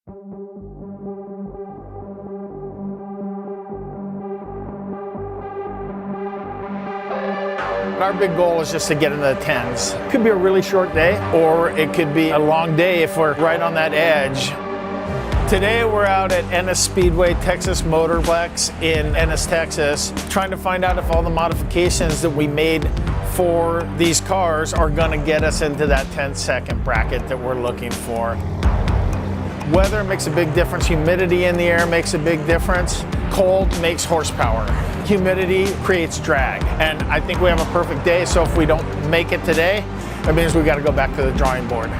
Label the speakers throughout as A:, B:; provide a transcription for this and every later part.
A: Our big goal is just to get into the 10s. It could be a really short day, or it could be a long day if we're right on that edge. Today we're out at Ennis Speedway, Texas Motorplex in Ennis, Texas, trying to find out if all the modifications that we made for these cars are gonna get us into that 10-second bracket that we're looking for. Weather makes a big difference. Humidity in the air makes a big difference. Cold makes horsepower. Humidity creates drag. And I think we have a perfect day, so if we don't make it today, that means we gotta go back to the drawing board.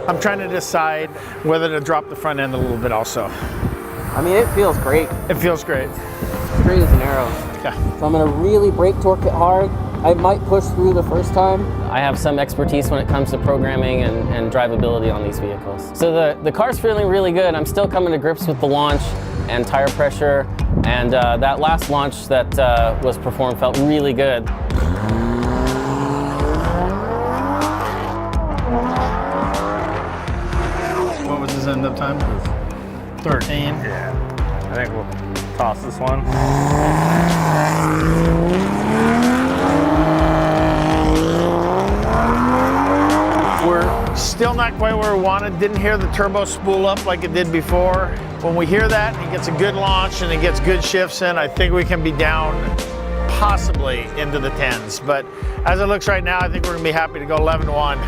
A: I'm trying to decide whether to drop the front end a little bit also.
B: I mean, it feels great.
A: It feels great.
B: Straight as an arrow.
A: Yeah.
B: So I'm gonna really brake torque it hard. I might push through the first time. I have some expertise when it comes to programming and drivability on these vehicles. So the car's feeling really good. I'm still coming to grips with the launch and tire pressure, and that last launch that was performed felt really good.
A: What was his end up time? 13.
C: Yeah. I think we'll toss this one.
A: We're still not quite where we wanted. Didn't hear the turbo spool up like it did before. When we hear that, it gets a good launch and it gets good shifts in, I think we can be down possibly into the 10s. But as it looks right now, I think we're gonna be happy to go 11-1.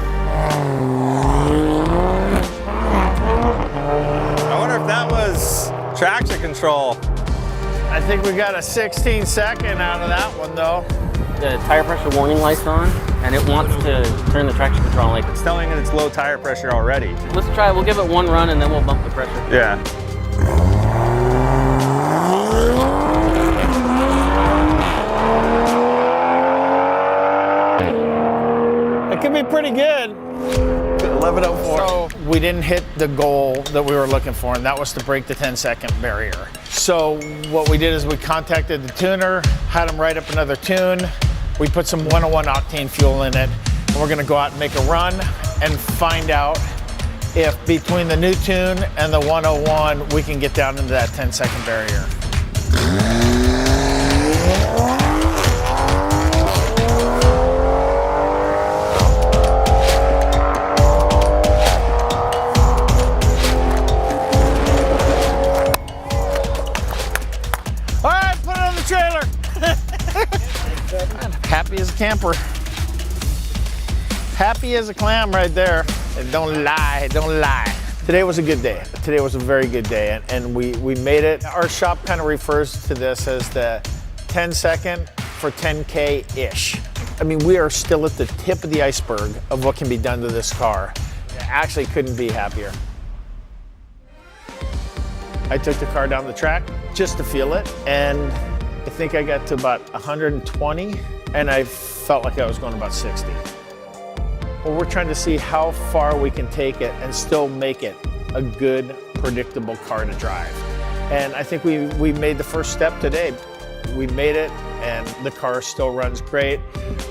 C: I wonder if that was traction control.
A: I think we got a 16-second out of that one though.
B: The tire pressure warning light's on, and it wants to turn the traction control on. Like,
C: It's telling it it's low tire pressure already.
B: let's try it. We'll give it one run, and then we'll bump the pressure.
C: Yeah.
A: It could be pretty good. 11:04. So we didn't hit the goal that we were looking for, and that was to break the 10-second barrier. So what we did is we contacted the tuner, had him write up another tune. We put some 101 octane fuel in it, and we're gonna go out and make a run and find out if between the new tune and the 101, we can get down into that 10-second barrier. Trailer. Happy as a camper. Happy as a clam right there. And don't lie, don't lie. Today was a good day. Today was a very good day, and we made it. Our shop kind of refers to this as the 10-second for 10K-ish. I mean, we are still at the tip of the iceberg of what can be done to this car. I actually couldn't be happier. I took the car down the track just to feel it, and I think I got to about 120, and I felt like I was going about 60. Well, we're trying to see how far we can take it and still make it a good, predictable car to drive. And I think we made the first step today. We made it, and the car still runs great.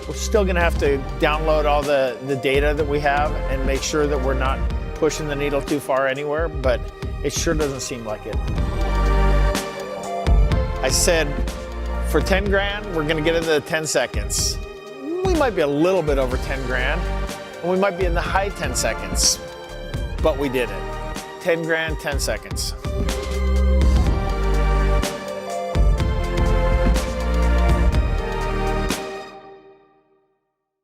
A: We're still gonna have to download all the data that we have and make sure that we're not pushing the needle too far anywhere, but it sure doesn't seem like it. I said, for 10 grand, we're gonna get into the 10 seconds. We might be a little bit over 10 grand, and we might be in the high 10 seconds, but we did it. 10 grand, 10 seconds.